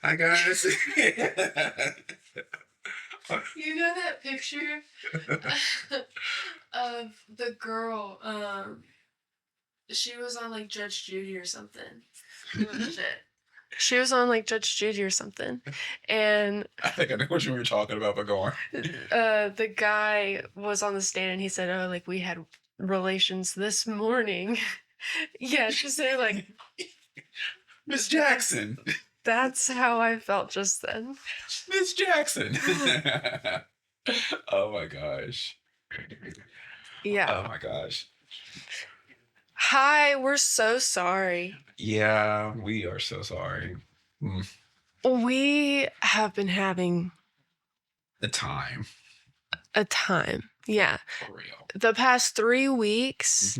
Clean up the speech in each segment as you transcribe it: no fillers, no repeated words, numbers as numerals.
Hi guys. You know that picture of the girl? She was on like Judge Judy or something. Shit. She was on like Judge Judy or something, and I think I know what you were talking about, but go on. The guy was on the stand and he said, "Oh, like we had relations this morning." Yeah, just say like, Miss Jackson. That's how I felt just then. Miss Jackson. Oh my gosh. Yeah. Oh my gosh. Hi, we're so sorry. Yeah, we are so sorry. We have been having The time. a time. Yeah. For real. The past 3 weeks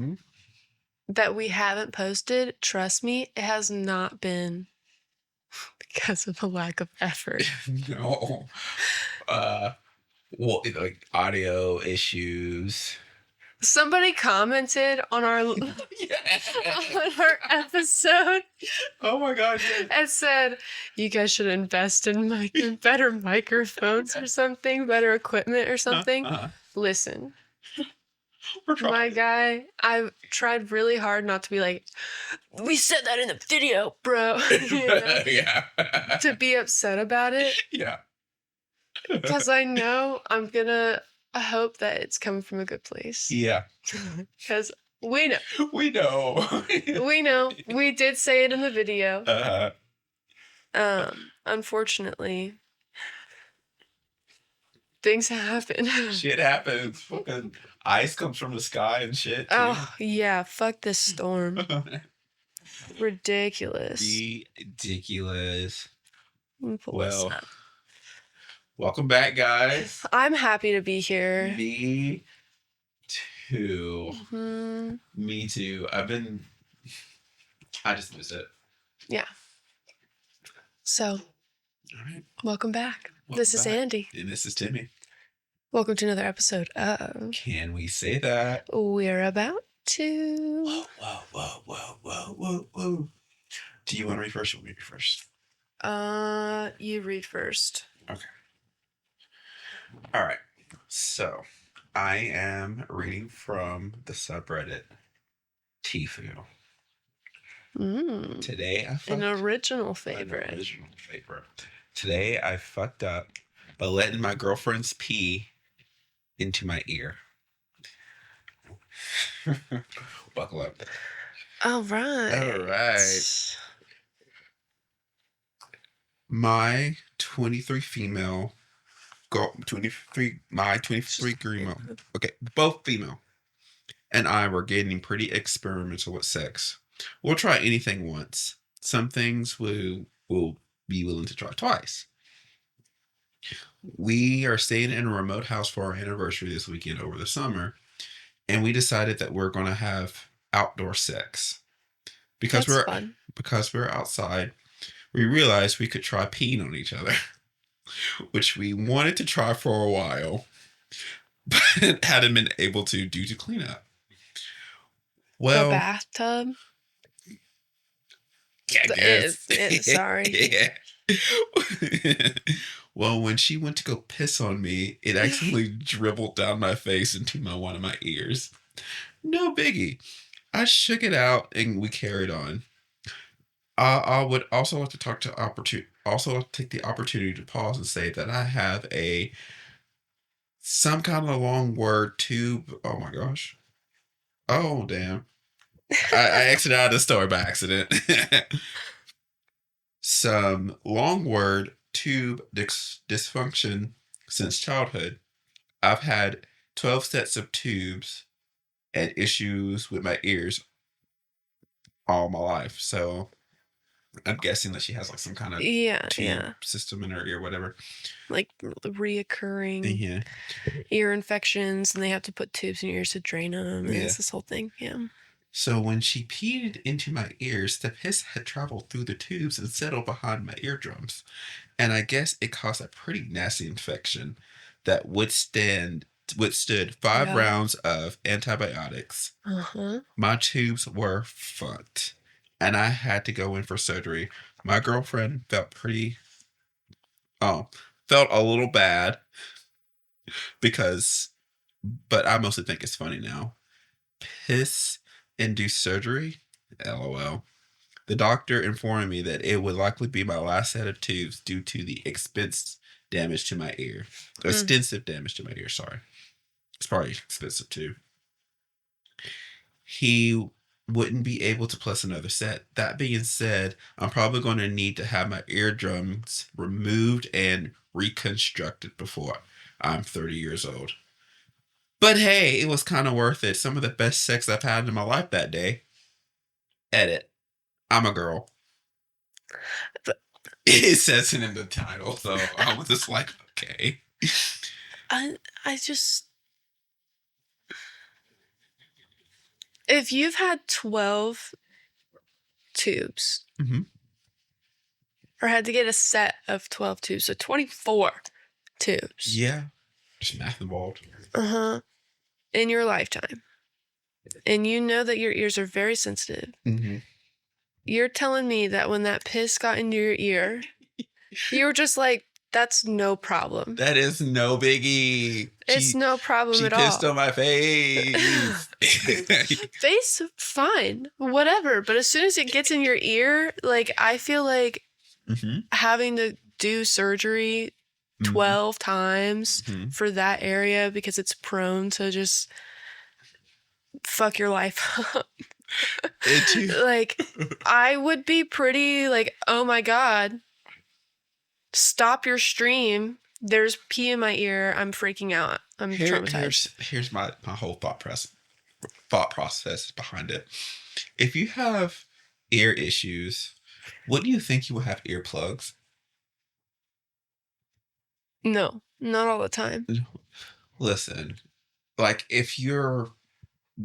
that we haven't posted, trust me, it has not been because of a lack of effort. No. Well, like audio issues. Somebody commented on our on our episode. Oh my gosh! And said, "You guys should invest in better microphones or something, better equipment or something." Listen, my guy, I've tried really hard not to be like, "We said that in the video, bro." You know? Yeah. To be upset about it. Yeah. Because I know I hope that it's coming from a good place. Yeah. Because we know. We know. We know. We did say it in the video. Unfortunately, things happen. Shit happens. Fucking ice comes from the sky and shit, too. Oh, yeah. Fuck this storm. Ridiculous. Ridiculous. Well, welcome back, guys. I'm happy to be here. Me too. Me too. I just miss it. Yeah. So, all right. Welcome back. This is Andy. And this is Timmy. Welcome to another episode of... Can we say that? We're about to... Whoa. Do you want to read first or me first? You read first. Okay. All right. So, I am reading from the subreddit Tifu. Today I An original favorite. Today I fucked up by letting my girlfriend's pee into my ear. Buckle up. All right. My 23 female girl, my 23 female, okay, both female, and I were getting pretty experimental with sex. We'll try anything once. Some things we'll be willing to try twice. We are staying in a remote house for our anniversary this weekend over the summer, and we decided that we're going to have outdoor sex. Because we're outside, we realized we could try peeing on each other, which we wanted to try for a while, but hadn't been able to due to cleanup. Well, the bathtub? Yeah, sorry. Yeah. Well, when she went to go piss on me, it actually dribbled down my face into one of my ears. No biggie. I shook it out and we carried on. I would also like to take the opportunity to pause and say that I have some kind of long word tube. Oh my gosh. Oh damn. I exited out of the store by accident. Some long word tube dysfunction since childhood. I've had 12 sets of tubes and issues with my ears all my life. So I'm guessing that she has like some kind of tube system in her ear, whatever. Like reoccurring ear infections, and they have to put tubes in your ears to drain them. And it's this whole thing. Yeah. So when she peed into my ears, the piss had traveled through the tubes and settled behind my eardrums. And I guess it caused a pretty nasty infection that withstood 5 rounds of antibiotics. My tubes were fucked, and I had to go in for surgery. My girlfriend felt pretty Felt a little bad because, but I mostly think it's funny now. Piss-induced surgery? LOL. The doctor informed me that it would likely be my last set of tubes due to the damage to my ear. Extensive damage to my ear, sorry. It's probably expensive too. He wouldn't be able to plus another set. That being said, I'm probably going to need to have my eardrums removed and reconstructed before I'm 30 years old. But hey, it was kind of worth it. Some of the best sex I've had in my life that day. Edit. I'm a girl. It says it in the title, so I was just like, okay. I just... If you've had 12 tubes, or had to get a set of 12 tubes, so 24 tubes. Yeah. Just math involved. In your lifetime. And you know that your ears are very sensitive. You're telling me that when that piss got into your ear, you were just like, that's no problem. That is no biggie. It's no problem at all. She pissed on my face. Face, fine. Whatever. But as soon as it gets in your ear, like, I feel like having to do surgery 12 times for that area because it's prone to just fuck your life up. Like, I would be pretty like, oh my God, stop your stream. There's pee in my ear. I'm freaking out. I'm traumatized. Here's my whole thought process behind it. If you have ear issues, wouldn't you think you would have earplugs? No, not all the time. Listen, like if you're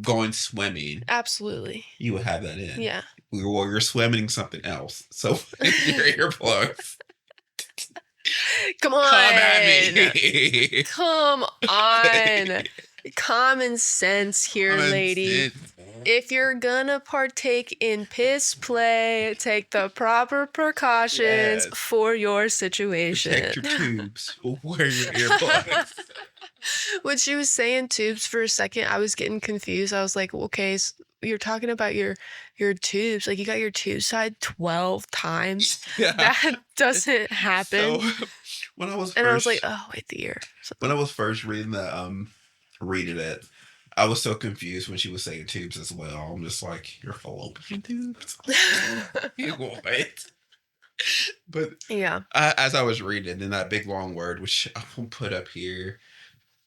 going swimming, absolutely, you would have that in. Yeah. Or you're swimming something else. So your earplugs. Come on. Come at me. Come on. Common sense here, lady. If you're gonna partake in piss play, take the proper precautions for your situation. Protect your tubes. Wear your earplugs. When she was saying tubes for a second, I was getting confused. I was like, okay, so you're talking about your tubes. Like, you got your tube side 12 times. Yeah. That doesn't happen. So when I was I was like, oh, wait, the ear. When I was first reading it, I was so confused when she was saying tubes as well. I'm just like, you're fallopian tubes? What? But yeah, as I was reading in that big long word, which I won't put up here,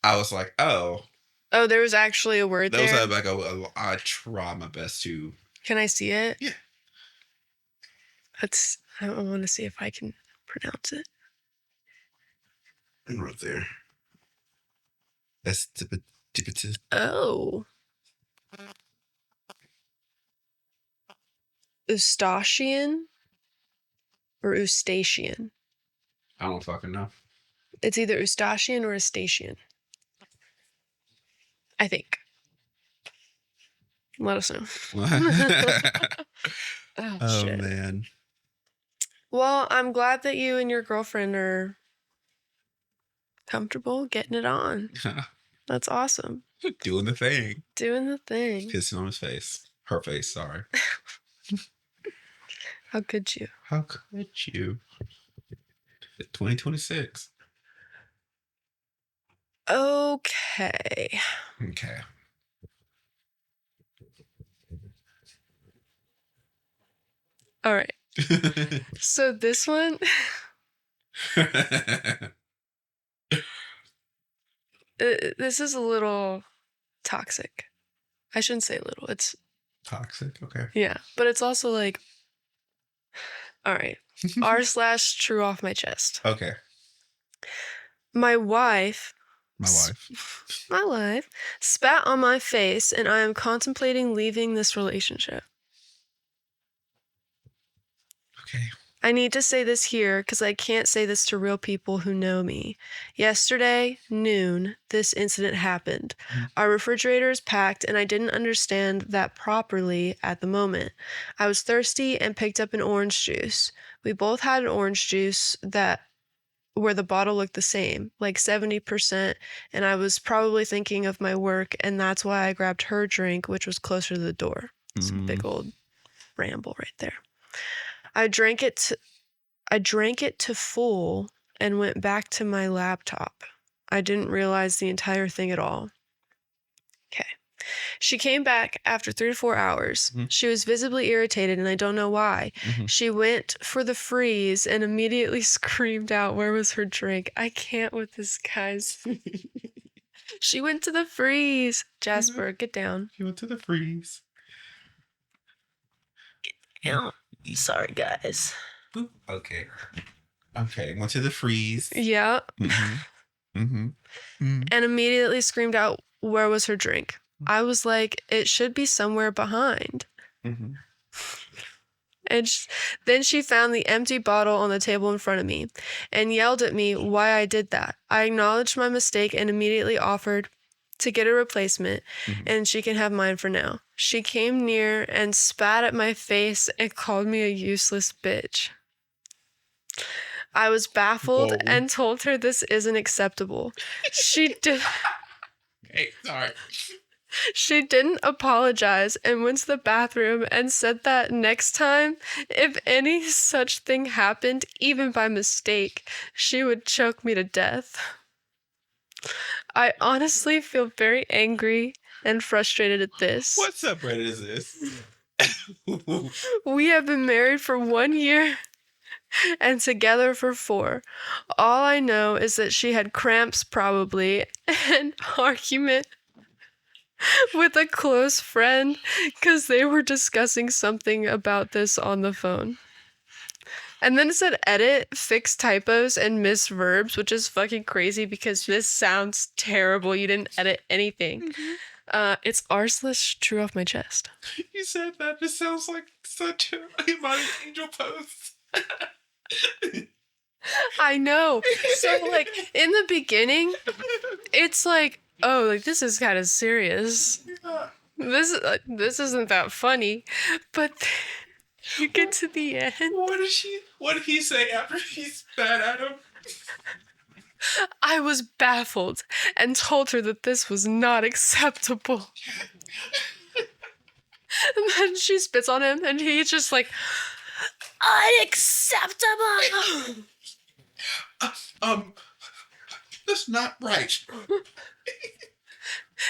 I was like, oh, there was actually a word there? That was like I try my best to. Can I see it? Yeah. I want to see if I can pronounce it. And right there. That's oh. Eustachian or Eustachian? I don't fucking know. It's either Eustachian or Eustachian. I think. Let us know. Oh, shit. Man. Well, I'm glad that you and your girlfriend are comfortable getting it on. That's awesome. Doing the thing. Pissing on his face. Her face, sorry. How could you? 2026. Okay. All right. So this one. This is a little toxic. I shouldn't say little. It's toxic. Okay. Yeah, but it's also like, all right, r/true off my chest. Okay. My wife spat on my face, and I am contemplating leaving this relationship. Okay. I need to say this here because I can't say this to real people who know me. Yesterday, noon, this incident happened. Our refrigerator is packed, and I didn't understand that properly at the moment. I was thirsty and picked up an orange juice. We both had an orange juice that where the bottle looked the same, like 70%, and I was probably thinking of my work, and that's why I grabbed her drink, which was closer to the door. It's a big old ramble right there. I drank it to full and went back to my laptop. I didn't realize the entire thing at all. Okay. She came back after 3 to 4 hours. Mm-hmm. She was visibly irritated, and I don't know why. Mm-hmm. She went for the freeze and immediately screamed out, "Where was her drink?" I can't with this, guys. She went to the freeze. Jasper, get down. She went to the freeze. Get down. Sorry, guys. Okay. Went to the freeze. Yeah. Mm-hmm. Mm-hmm. Mm-hmm. And immediately screamed out, "Where was her drink?" I was like, it should be somewhere behind. Mm-hmm. And then she found the empty bottle on the table in front of me and yelled at me why I did that. I acknowledged my mistake and immediately offered to get a replacement, and she can have mine for now. She came near and spat at my face and called me a useless bitch. I was baffled and told her this isn't acceptable. She did... Hey, sorry. She didn't apologize and went to the bathroom and said that next time, if any such thing happened, even by mistake, she would choke me to death. I honestly feel very angry and frustrated at this. What subreddit is this? We have been married for 1 year and together for 4. All I know is that she had cramps probably, and argument with a close friend because they were discussing something about this on the phone. And then it said edit, fix typos, and miss verbs, which is fucking crazy because this sounds terrible. You didn't edit anything. Mm-hmm. It's r/true off my chest. You said that. This sounds like such a my angel post. I know. So, like, in the beginning, it's like, oh, like, this is kind of serious. Yeah. This isn't that funny. But you get to the end. What did he say after he spat at him? I was baffled and told her that this was not acceptable. And then she spits on him, and he's just like, unacceptable. That's not right.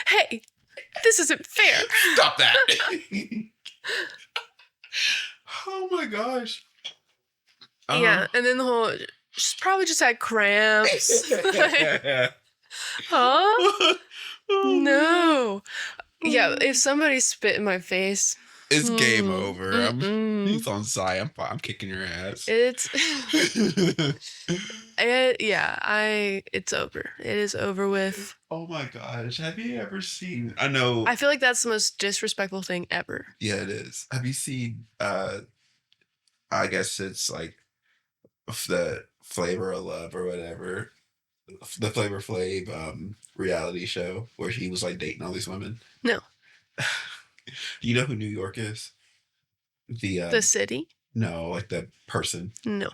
Hey, this isn't fair. Stop that. Oh my gosh. Yeah, and then she's probably just had cramps. Like, huh? No. Yeah, if somebody spit in my face, it's game over. He's on Zion. I'm kicking your ass. It's over. It is over with. Oh my gosh. Have you ever seen... I feel like that's the most disrespectful thing ever. Yeah, it is. Have you seen, I guess it's like the Flavor of Love or whatever. The Flavor Flav reality show where he was like dating all these women? No. Do you know who New York is? The city? No, like the person. No.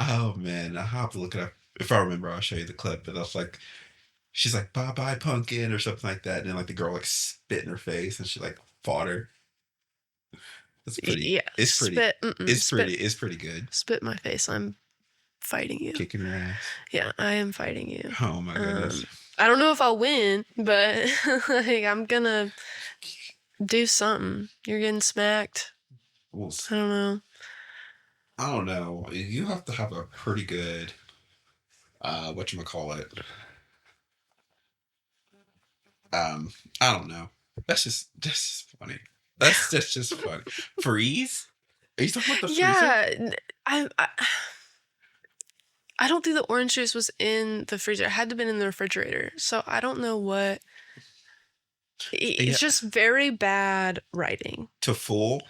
Oh man, I'll have to look it up. If I remember, I'll show you the clip. But I was like, she's like, "Bye, pumpkin," or something like that, and then like the girl like spit in her face, and she like fought her. It's pretty. Yeah, it's pretty. It's pretty good. Spit in my face. I'm fighting you. Kicking your ass. Yeah, I am fighting you. Oh my goodness. I don't know if I'll win, but like I'm gonna do something. You're getting smacked. Well, I don't know. I don't know. You have to have a pretty good whatchamacallit. I don't know. That's just funny. That's just funny. Freeze? Are you talking about the freezer? Yeah. I don't think the orange juice was in the freezer. It had to have been in the refrigerator. So I don't know what. It's just very bad writing. To fool?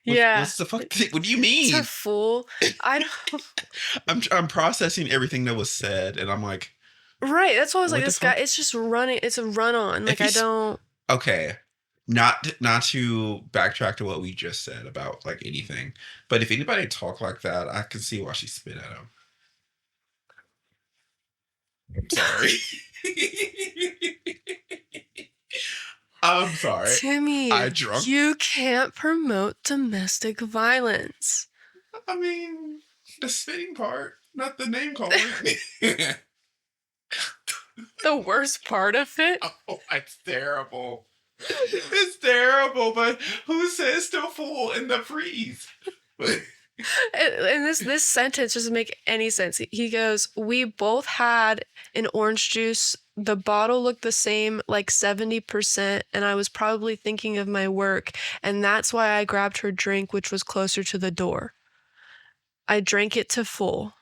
What's the fuck thing? What do you mean? To fool? I don't. I'm processing everything that was said, and I'm like. Right. That's why I was like, this guy. It's just running. It's a run on. Like I don't. Okay. not to backtrack to what we just said about like anything, but if anybody talk like that, I can see why she spit at him. Sorry. I'm sorry. Timmy, you can't promote domestic violence. I mean, the spitting part, not the name calling. The worst part of it? Oh, it's terrible. It's terrible, but who says still full in the freeze? And this sentence doesn't make any sense. He goes, we both had an orange juice. The bottle looked the same, like 70%, and I was probably thinking of my work, and that's why I grabbed her drink, which was closer to the door. I drank it to full.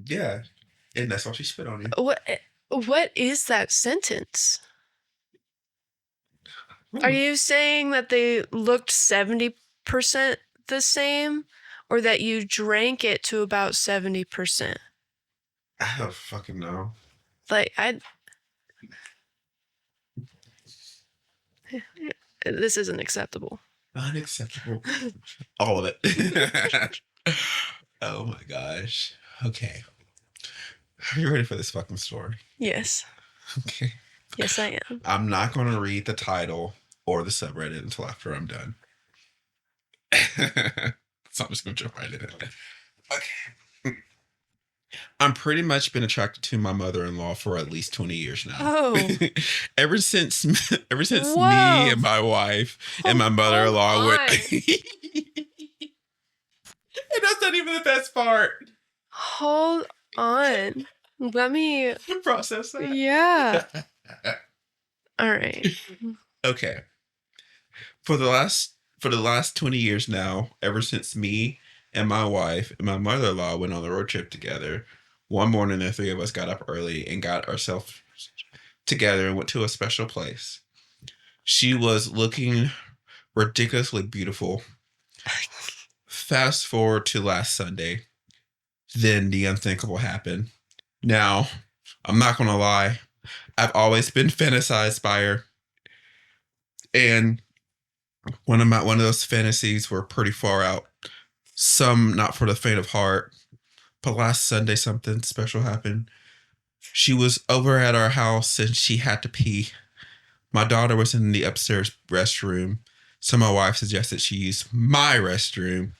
Yeah, and that's why she spit on you. What is that sentence? Are you saying that they looked 70% the same, or that you drank it to about 70%? I don't fucking know. Like, this isn't acceptable. Unacceptable. All of it. Oh my gosh. Okay. Are you ready for this fucking story? Yes. Okay. Yes, I am. I'm not going to read the title or the subreddit until after I'm done. So I'm just going to jump right in it. Okay. I'm pretty much been attracted to my mother-in-law for at least 20 years now. Oh. ever since me and my wife and my mother-in-law went. And that's not even the best part. Hold on. Let me process that. Yeah. All right. Okay. For the last 20 years now, ever since me and my wife and my mother-in-law went on the road trip together, one morning the three of us got up early and got ourselves together and went to a special place. She was looking ridiculously beautiful. Fast forward to last Sunday. Then the unthinkable happened. Now, I'm not going to lie. I've always been fantasized by her. And one of those fantasies were pretty far out. Some not for the faint of heart. But last Sunday, something special happened. She was over at our house and she had to pee. My daughter was in the upstairs restroom. So my wife suggested she use my restroom.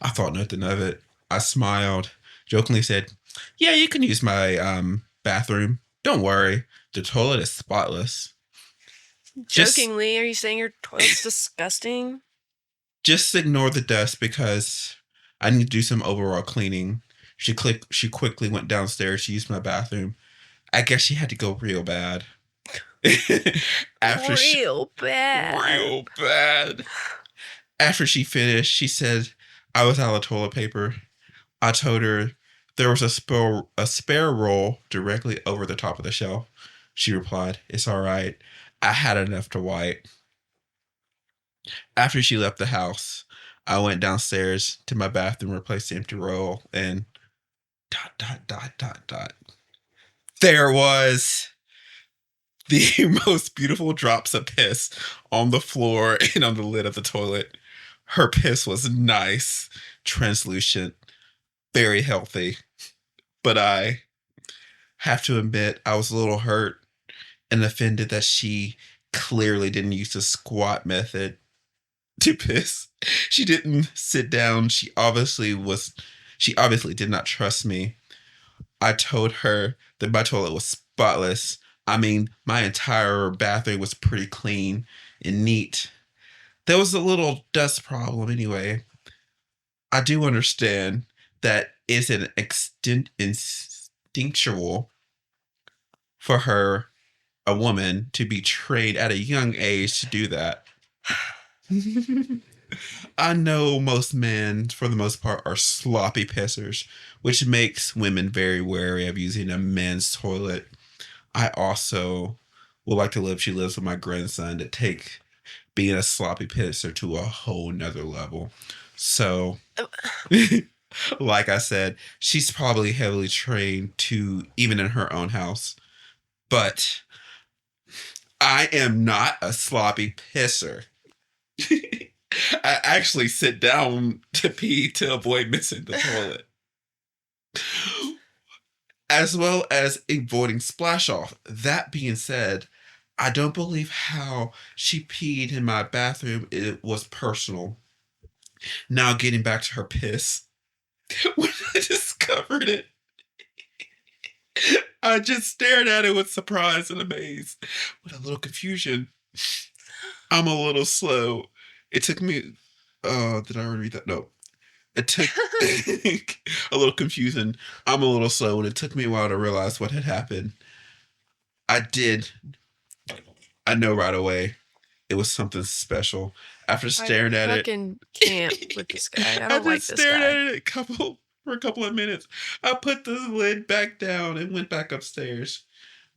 I thought nothing of it. I smiled, jokingly said, yeah, you can use my bathroom. Don't worry. The toilet is spotless. Jokingly, are you saying your toilet's disgusting? Just ignore the dust because I need to do some overall cleaning. She quickly went downstairs. She used my bathroom. I guess she had to go real bad. Real bad. After she finished, she said I was out of toilet paper. I told her there was a spare roll directly over the top of the shelf. She replied, it's all right. I had enough to wipe. After she left the house, I went downstairs to my bathroom, replaced the empty roll, and ... There was the most beautiful drops of piss on the floor and on the lid of the toilet. Her piss was nice, translucent, very healthy. But I have to admit, I was a little hurt and offended that she clearly didn't use the squat method to piss. She didn't sit down. She obviously did not trust me. I told her that my toilet was spotless. I mean, my entire bathroom was pretty clean and neat. There was a little dust problem anyway. I do understand that it's an instinctual for her, a woman, to be trained at a young age to do that. I know most men, for the most part, are sloppy pissers, which makes women very wary of using a men's toilet. I also would like to live. She lives with my grandson to take being a sloppy pisser to a whole nother level. So, like I said, she's probably heavily trained to even in her own house. But I am not a sloppy pisser. I actually sit down to pee to avoid missing the toilet. As well as avoiding splash off. That being said, I don't believe how she peed in my bathroom. It was personal. Now getting back to her piss. When I discovered it, I just stared at it with surprise and amaze. With a little confusion. I'm a little slow. It took me. Did I already read that? No. It took a little confusing. I'm a little slow, and it took me a while to realize what had happened. I did. I know right away. It was something special. After staring at it, fucking can't with this guy. I don't like this guy. Stared at it for a couple of minutes. I put the lid back down and went back upstairs.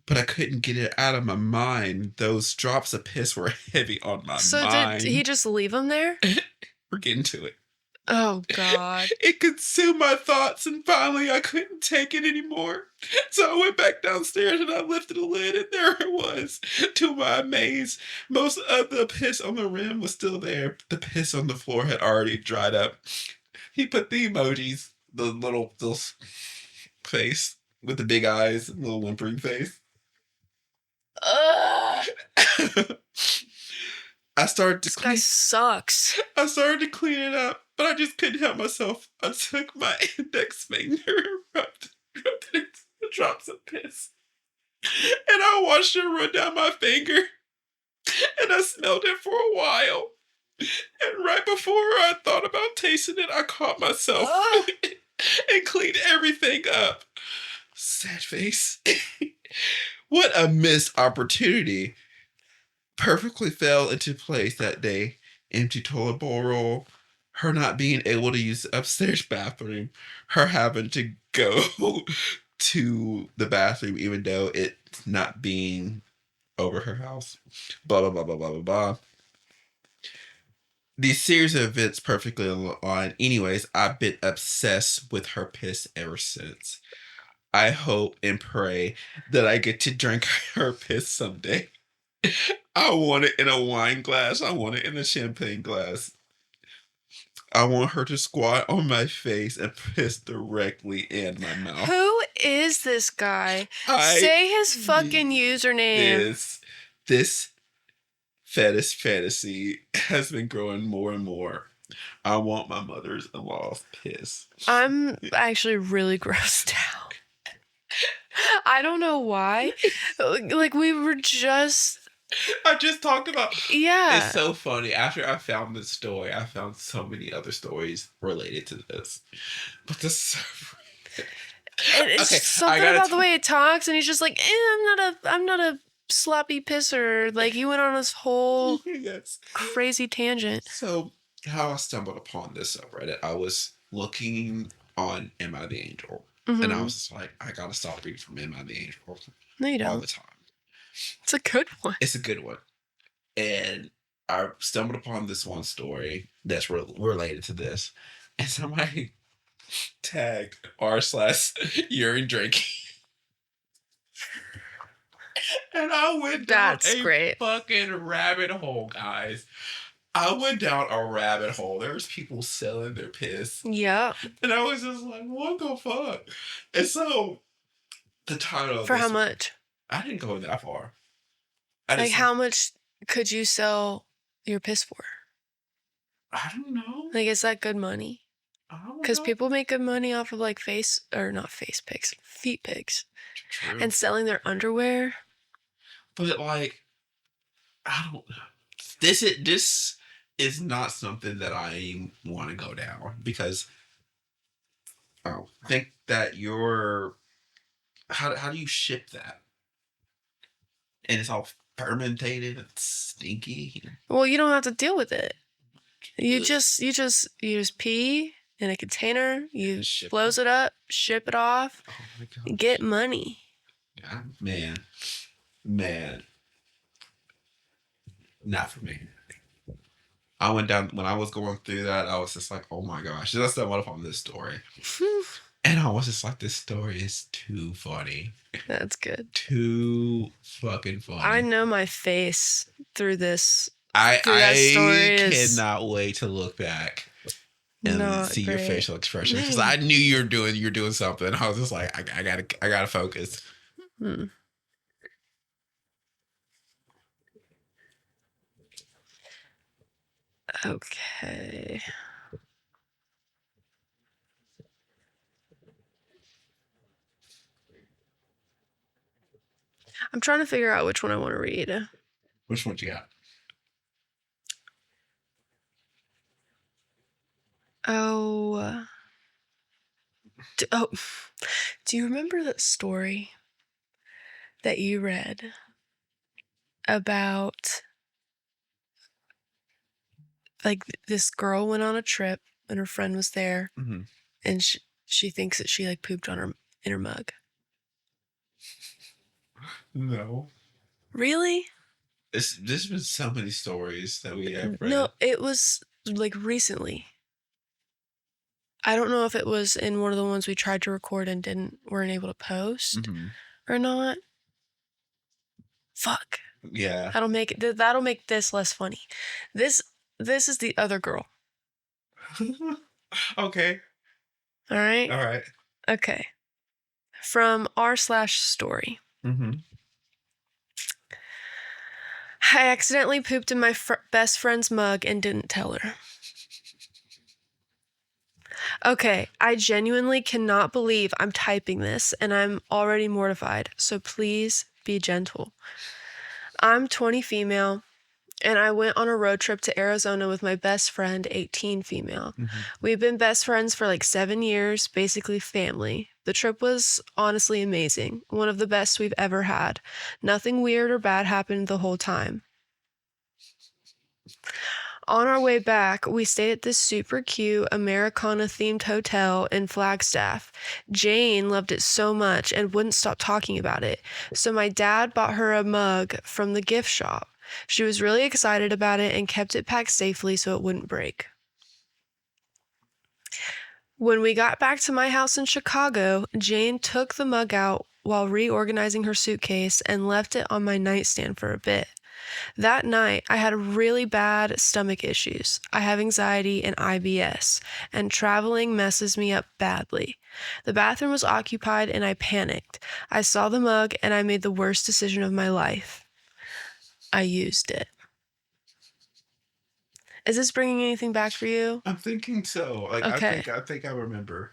But I couldn't get it out of my mind. Those drops of piss were heavy on my mind. So did he just leave them there? We're getting to it. Oh, God. It consumed my thoughts, and finally I couldn't take it anymore. So I went back downstairs and I lifted the lid, and there it was. To my amaze, most of the piss on the rim was still there. The piss on the floor had already dried up. He put the emojis, the little face with the big eyes, little whimpering face. I started to clean. This guy sucks. I started to clean it up, but I just couldn't help myself. I took my index finger and rubbed it into the drops of piss. And I watched it run down my finger. And I smelled it for a while. And right before I thought about tasting it, I caught myself and cleaned everything up. Sad face. What a missed opportunity. Perfectly fell into place that day. Empty toilet bowl roll, her not being able to use the upstairs bathroom, her having to go to the bathroom even though it's not being over her house. Blah, blah, blah, blah, blah, blah, blah. These series of events perfectly aligned. Anyways, I've been obsessed with her piss ever since. I hope and pray that I get to drink her piss someday. I want it in a wine glass. I want it in a champagne glass. I want her to squat on my face and piss directly in my mouth. Who is this guy? Say his fucking username. This fetish fantasy has been growing more and more. I want my mother-in-law's piss. I'm actually really grossed out. I don't know why. Like, we were just... I just talked about... Yeah. It's so funny. After I found this story, I found so many other stories related to this. But this... It's okay, something about the way it talks, and he's just like, I'm not a sloppy pisser. Like, he went on this whole crazy tangent. So, how I stumbled upon this subreddit, I was looking on Am I the Angel? And I was just like, I gotta stop reading from Am I the Angel no, you don't. all the time. It's a good one. It's a good one. And I stumbled upon this one story that's related to this. And somebody tagged r/urine drinking. And I went down fucking rabbit hole, guys. I went down a rabbit hole. There's people selling their piss. Yeah. And I was just like, what the fuck? And so, the title of For how much? I didn't go that far. Like, how much could you sell your piss for? I don't know. Like, is that good money? Because people make good money off of, like, feet pics. True. And selling their underwear. But, like, I don't know. This is not something that I want to go down because I think that how do you ship that? And it's all fermented and stinky. Well, you don't have to deal with it. You just pee in a container, you close it up, ship it off, get money. Yeah, man. Not for me. I went down when I was going through that. I was just like, "Oh my gosh!" That's not what on this story. And I was just like, this story is too funny. That's good. Too fucking funny. I know my face through this. I cannot wait to look back and see great. your facial expression, because I knew you're doing something. I was just like, I gotta focus. Okay. I'm trying to figure out which one I want to read. Which one you got? Oh. Do you remember that story that you read about, like, this girl went on a trip and her friend was there, and she thinks that she like pooped on in her mug? No. Really? There's been so many stories that we have read. No, it was like recently. I don't know if it was in one of the ones we tried to record and weren't able to post or not. Fuck. Yeah. That'll make this less funny. This is the other girl. Okay. All right. All right. Okay. From r/story. I accidentally pooped in my best friend's mug and didn't tell her. Okay, I genuinely cannot believe I'm typing this and I'm already mortified, so please be gentle. I'm 20 female, and I went on a road trip to Arizona with my best friend, 18 female. We've been best friends for like 7 years, basically family. The trip was honestly amazing, one of the best we've ever had. Nothing weird or bad happened the whole time. On our way back, we stayed at this super cute Americana-themed hotel in Flagstaff. Jane loved it so much and wouldn't stop talking about it, so my dad bought her a mug from the gift shop. She was really excited about it and kept it packed safely so it wouldn't break. When we got back to my house in Chicago, Jane took the mug out while reorganizing her suitcase and left it on my nightstand for a bit. That night, I had really bad stomach issues. I have anxiety and IBS, and traveling messes me up badly. The bathroom was occupied and I panicked. I saw the mug and I made the worst decision of my life. I used it. Is this bringing anything back for you? I'm thinking so. Like, okay. I think I remember.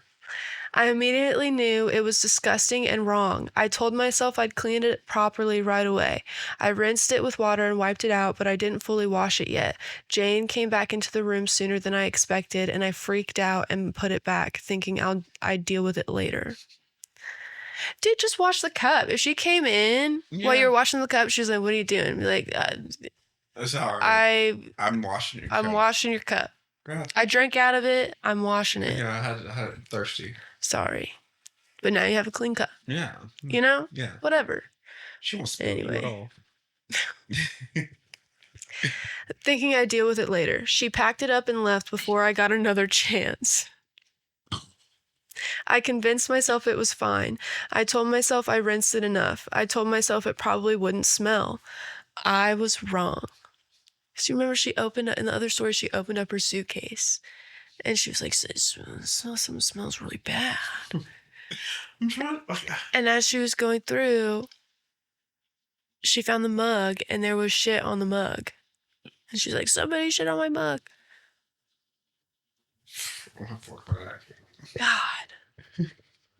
I immediately knew it was disgusting and wrong. I told myself I'd cleaned it properly right away. I rinsed it with water and wiped it out, but I didn't fully wash it yet. Jane came back into the room sooner than I expected, and I freaked out and put it back, thinking I'd deal with it later. Dude, just wash the cup. If she came in while you were washing the cup, she was like, "What are you doing?" Be like, "Sorry, I'm washing your cup. I'm washing your cup. Yeah. I drank out of it. I'm washing it. Yeah, I had it thirsty. Sorry. But now you have a clean cup." Yeah. You know? Yeah. Whatever. She won't spill you at all. Thinking I'd deal with it later. She packed it up and left before I got another chance. I convinced myself it was fine. I told myself I rinsed it enough. I told myself it probably wouldn't smell. I was wrong. So you remember in the other story, she opened up her suitcase and she was like, something smells really bad. And as she was going through, she found the mug and there was shit on the mug. And she's like, somebody shit on my mug.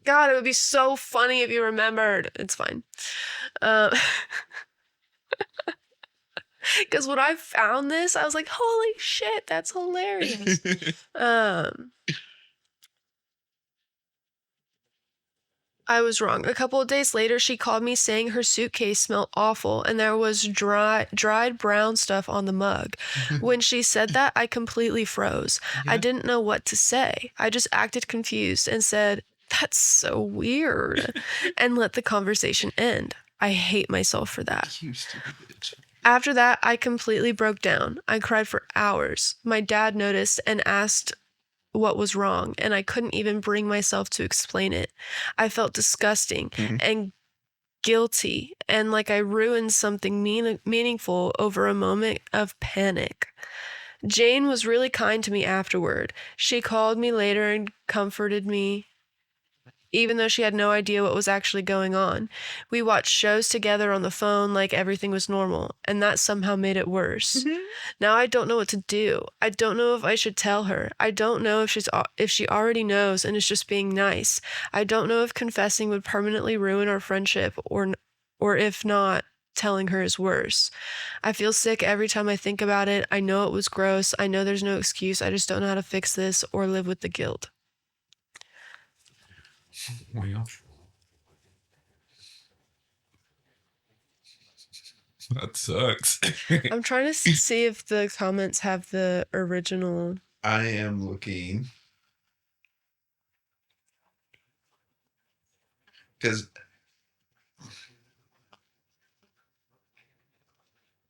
God, it would be so funny if you remembered. It's fine. Because when I found this, I was like, holy shit, that's hilarious. I was wrong. A couple of days later, she called me saying her suitcase smelled awful and there was dried brown stuff on the mug. When she said that, I completely froze. Yeah. I didn't know what to say. I just acted confused and said, "That's so weird," and let the conversation end. I hate myself for that. You stupid bitch. After that, I completely broke down. I cried for hours. My dad noticed and asked what was wrong, and I couldn't even bring myself to explain it. I felt disgusting and guilty, and like I ruined something meaningful over a moment of panic. Jane was really kind to me afterward. She called me later and comforted me, even though she had no idea what was actually going on. We watched shows together on the phone like everything was normal, and that somehow made it worse. Now I don't know what to do. I don't know if I should tell her. I don't know if she already knows and is just being nice. I don't know if confessing would permanently ruin our friendship or if not, telling her is worse. I feel sick every time I think about it. I know it was gross. I know there's no excuse. I just don't know how to fix this or live with the guilt. Well, that sucks. I'm trying to see if the comments have the original. I am looking. Because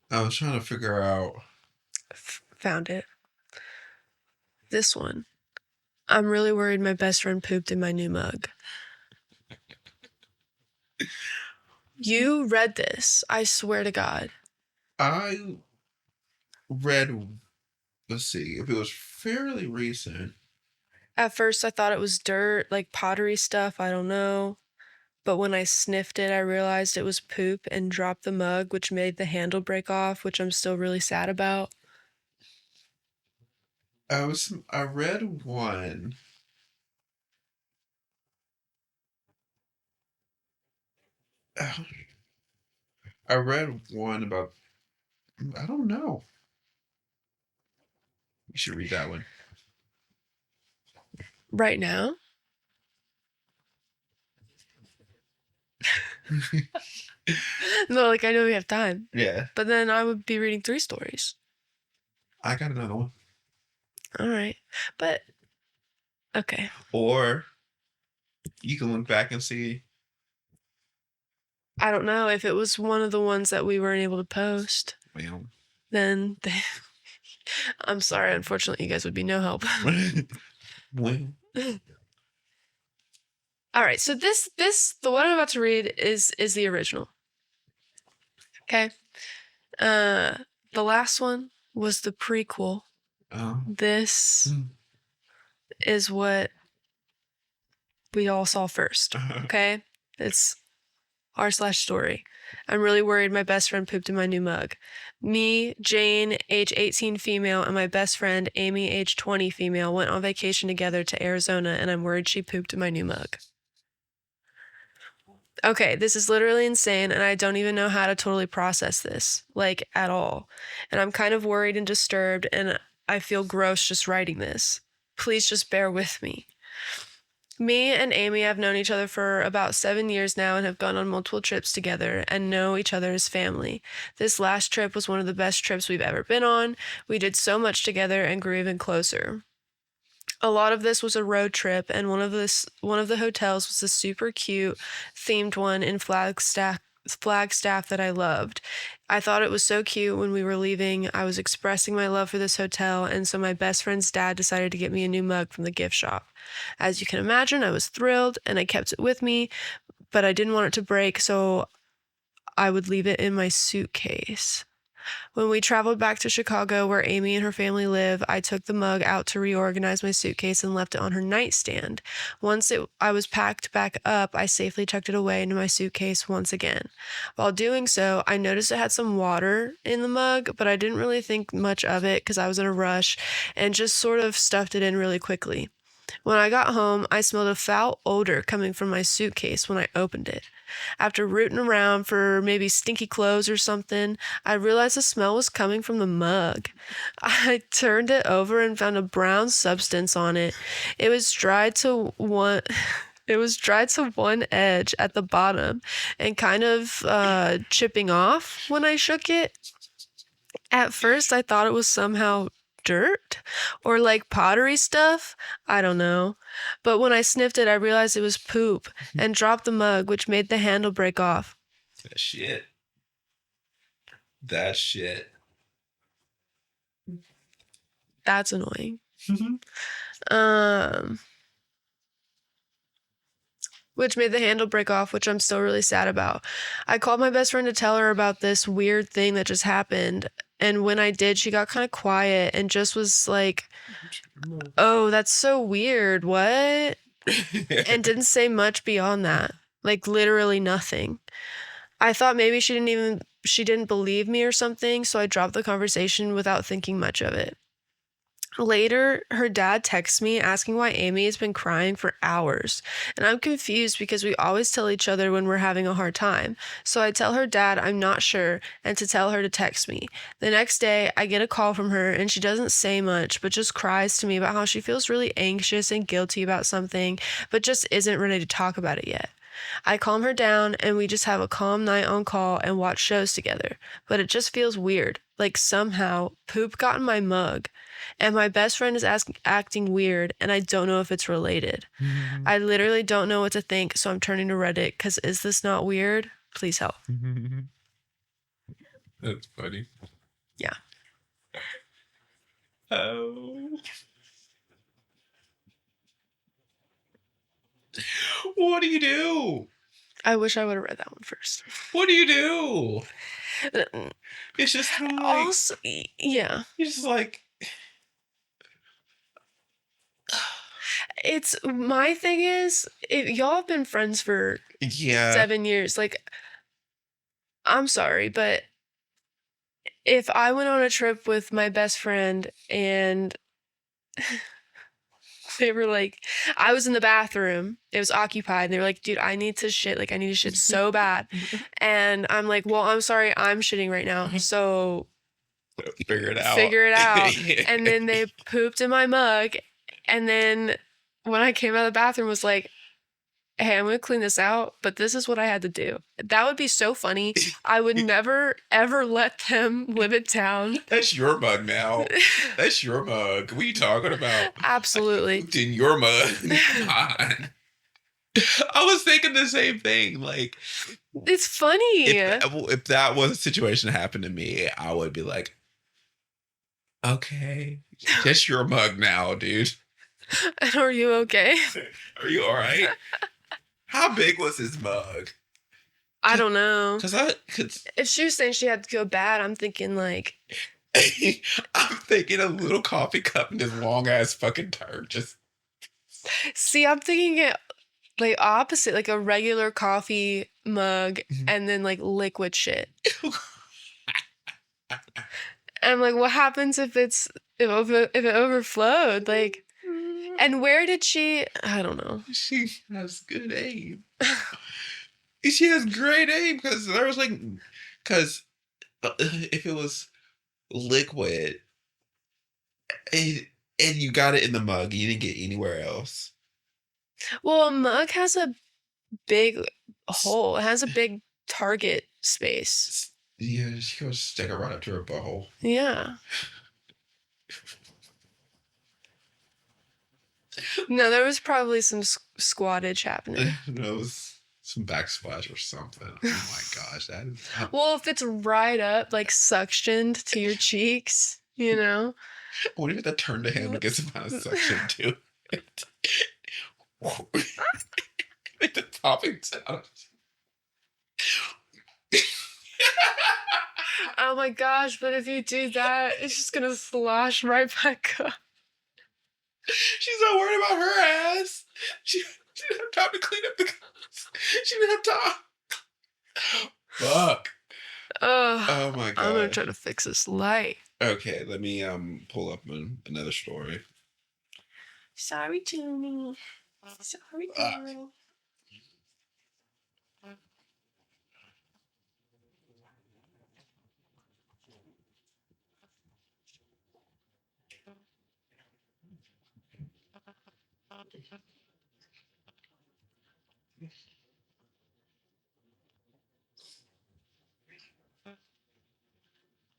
I was trying to figure out. Found it. This one. I'm really worried my best friend pooped in my new mug. You read this. I swear to God. I read, let's see, if it was fairly recent. At first I thought it was dirt, like pottery stuff, I don't know. But when I sniffed it, I realized it was poop and dropped the mug, which made the handle break off, which I'm still really sad about. I read one. I read one about, I don't know. You should read that one. Right now? No, like I know we have time. Yeah. But then I would be reading 3 stories. I got another one. All right. But, okay. Or you can look back and see. I don't know. If it was one of the ones that we weren't able to post, Well, then I'm sorry. Unfortunately, you guys would be no help. well. All right. So the one I'm about to read is the original. Okay. The last one was the prequel. This is what we all saw first. Okay. It's r/story. I'm really worried my best friend pooped in my new mug. Me, Jane, age 18 female, and my best friend, Amy, age 20 female, went on vacation together to Arizona, and I'm worried she pooped in my new mug. Okay, this is literally insane, and I don't even know how to totally process this, like, at all. And I'm kind of worried and disturbed, and I feel gross just writing this. Please just bear with me. Me and Amy have known each other for about 7 years now and have gone on multiple trips together and know each other as family. This last trip was one of the best trips we've ever been on. We did so much together and grew even closer. A lot of this was a road trip, and one of the hotels was a super cute themed one in Flagstaff that I loved. I thought it was so cute when we were leaving. I was expressing my love for this hotel, and so my best friend's dad decided to get me a new mug from the gift shop. As you can imagine, I was thrilled, and I kept it with me, but I didn't want it to break, so I would leave it in my suitcase. When we traveled back to Chicago, where Amy and her family live, I took the mug out to reorganize my suitcase and left it on her nightstand. Once I was packed back up, I safely tucked it away into my suitcase once again. While doing so, I noticed it had some water in the mug, but I didn't really think much of it because I was in a rush and just sort of stuffed it in really quickly. When I got home, I smelled a foul odor coming from my suitcase when I opened it. After rooting around for maybe stinky clothes or something, I realized the smell was coming from the mug. I turned it over and found a brown substance on it. It was dried to one edge at the bottom and kind of chipping off when I shook it. At first, I thought it was somehow dirt or like pottery stuff. I don't know. But when I sniffed it, I realized it was poop and dropped the mug, which made the handle break off. That shit. That shit. That's annoying. Um, which made the handle break off, which I'm still really sad about. I called my best friend to tell her about this weird thing that just happened. And when I did, she got kind of quiet and just was like, oh, that's so weird. What? And didn't say much beyond that. Like literally nothing. I thought maybe she didn't believe me or something, so I dropped the conversation without thinking much of it. Later, her dad texts me asking why Amy has been crying for hours, and I'm confused because we always tell each other when we're having a hard time. So I tell her dad I'm not sure and to tell her to text me. The next day, I get a call from her and she doesn't say much, but just cries to me about how she feels really anxious and guilty about something, but just isn't ready to talk about it yet. I calm her down and we just have a calm night on call and watch shows together, but it just feels weird, like somehow poop got in my mug. And my best friend is acting weird, and I don't know if it's related. Mm-hmm. I literally don't know what to think, so I'm turning to Reddit, because is this not weird? Please help. That's funny. Yeah. Oh. What do you do? I wish I would have read that one first. What do you do? It's just kind of like... Also, yeah. You're just like... It's my thing is y'all have been friends for 7 years. Like, I'm sorry, but if I went on a trip with my best friend and they were like, I was in the bathroom, it was occupied, and they were like, dude, I need to shit. Like, I need to shit so bad. And I'm like, well, I'm sorry, I'm shitting right now. So figure it out. And then they pooped in my mug. And then when I came out of the bathroom, was like, hey, I'm going to clean this out, but this is what I had to do. That would be so funny. I would never, ever let them live it down. That's your mug now. That's your mug. What are you talking about? Absolutely. I pooped in your mug. Come on. I was thinking the same thing. Like, it's funny. If that was a situation that happened to me, I would be like, okay, just your mug now, dude. And are you okay? Are you all right? How big was his mug? I don't know. Because if she was saying she had to go bad, I'm thinking like... I'm thinking a little coffee cup and this long ass fucking turd. Just... See, I'm thinking it like opposite, like a regular coffee mug and then like liquid shit. And I'm like, what happens if it overflowed? Like, and where did she? I don't know. She has good aim. She has great aim because there was like, if it was liquid and you got it in the mug, you didn't get anywhere else. Well, a mug has a big hole. It has a big target space. Yeah, she goes stick it right up to her butthole. Yeah. No, there was probably some squattage happening. No, it was some backsplash or something. Oh my gosh, that is... Well, if it's right up, like suctioned to your cheeks, you know? What if you have to turn to him to get some kind of suction to it? Make the topping sound. Oh my gosh, but if you do that, it's just gonna slosh right back up. She's not worried about her ass. She didn't have time to clean up the... She didn't have time. Fuck. Oh my god. I'm gonna try to fix this light. Okay, let me pull up another story. Sorry, Toonie. Sorry, girl.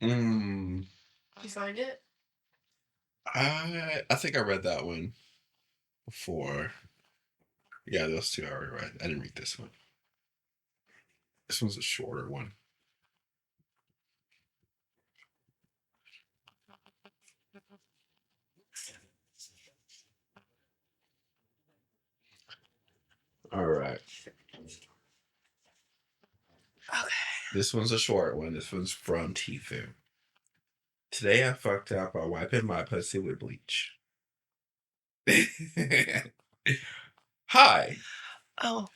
You find it? I think I read that one before. Yeah, those two I already read. I didn't read this one. This one's a shorter one. All right. Okay. This one's a short one. This one's from Tifu. Today I fucked up by wiping my pussy with bleach. Hi. Oh,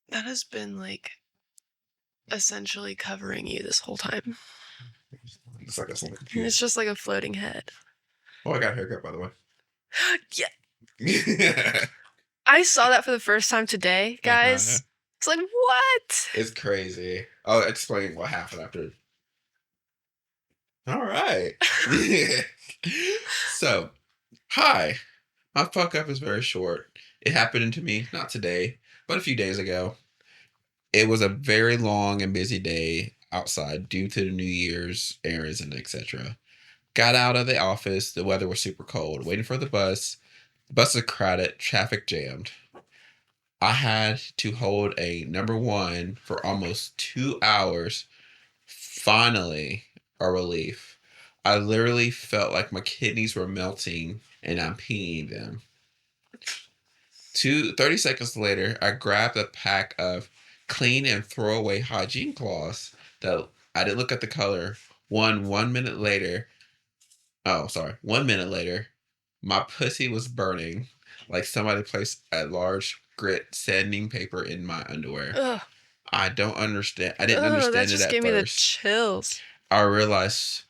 that has been like essentially covering you this whole time. It's like a computer. It's just like a floating head. Oh, I got a haircut, by the way. Yeah. I saw that for the first time today, guys. It's like, what? It's crazy. I'll explain what happened after. All right. So, hi. My fuck up is very short. It happened to me, not today, but a few days ago. It was a very long and busy day outside due to the New Year's errands and etc. Got out of the office. The weather was super cold. Waiting for the bus. The bus was crowded. Traffic jammed. I had to hold a number one for almost 2 hours. Finally, a relief. I literally felt like my kidneys were melting and I'm peeing them. 30 seconds later, I grabbed a pack of clean and throwaway hygiene cloths that I didn't look at the color. 1 minute later, my pussy was burning like somebody placed a large grit sanding paper in my underwear. Ugh. I don't understand. I didn't understand it at first. That just gave me the chills. I realized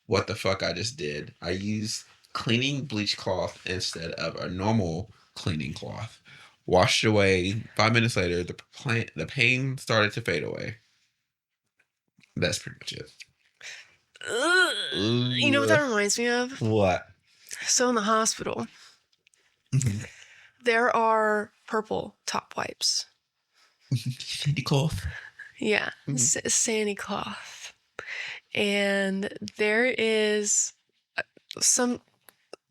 what the fuck I just did. I used cleaning bleach cloth instead of a normal cleaning cloth. Washed it away. 5 minutes later, the pain started to fade away. That's pretty much it. You know what that reminds me of? What? So in the hospital, there are purple top wipes. Sandy cloth. Yeah, sandy cloth. And there is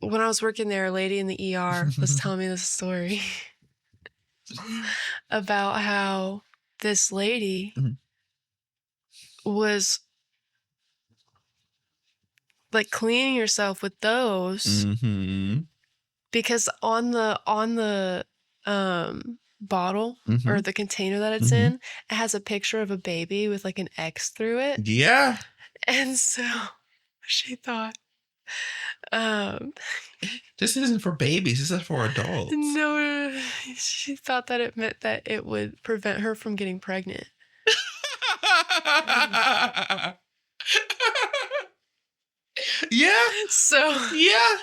when I was working there, a lady in the ER was telling me this story about how this lady was like cleaning herself with those because on the bottle or the container that it's in, it has a picture of a baby with like an X through it. Yeah. And so she thought, this isn't for babies, this is for adults. No, she thought that it meant that it would prevent her from getting pregnant. Yeah. So yeah.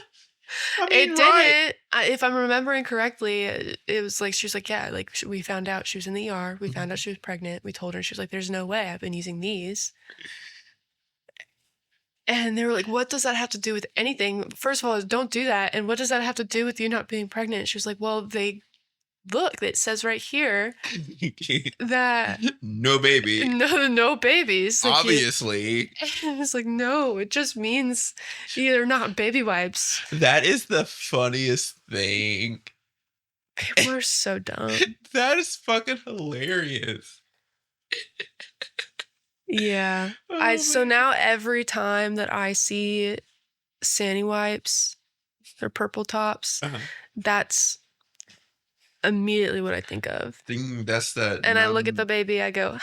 I mean, it didn't. If I'm remembering correctly, it was like, she was like, yeah, like we found out she was in the ER. We found out she was pregnant. We told her, she was like, there's no way I've been using these. And they were like, what does that have to do with anything? First of all, don't do that. And what does that have to do with you not being pregnant? She was like, well, look, it says right here that no baby. No babies. Like obviously. And it's like, no, it just means they're not baby wipes. That is the funniest thing. People are so dumb. That is fucking hilarious. Yeah. So now every time that I see Sandy wipes or purple tops, that's immediately what I think of. That's the. And I look at the baby, I go,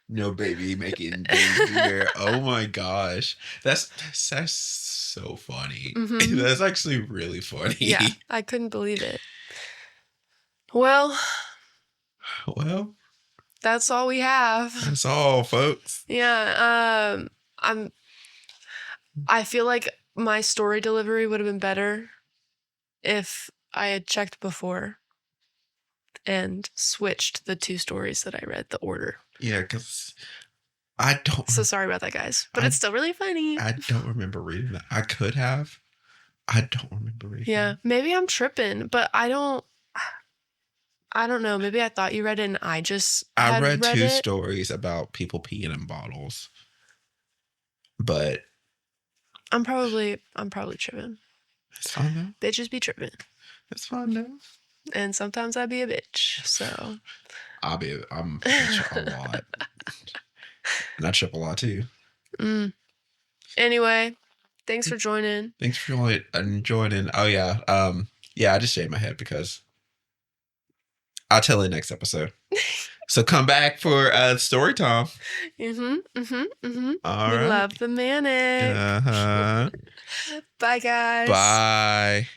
no baby making baby hair. Oh my gosh. That's so funny. That's actually really funny. Yeah, I couldn't believe it. Well, that's all we have. That's all, folks. Yeah, I feel like my story delivery would have been better if I had checked before and switched the two stories that I read, the order. Yeah, because I don't. So sorry about that, guys, but it's still really funny. I don't remember reading that. I could have. I don't remember reading. Yeah, maybe I'm tripping, but I don't know. Maybe I thought you read it and I read two stories about people peeing in bottles. But I'm probably tripping. It's fine though. Bitches be tripping. It's fine though. And sometimes I be a bitch, so I'm a bitch a lot. And I trip a lot too. Anyway, thanks for joining. Thanks for joining. Oh yeah. Yeah, I just shaved my head because I'll tell it next episode. So come back for story time. All right. We love the manic. Bye, guys. Bye.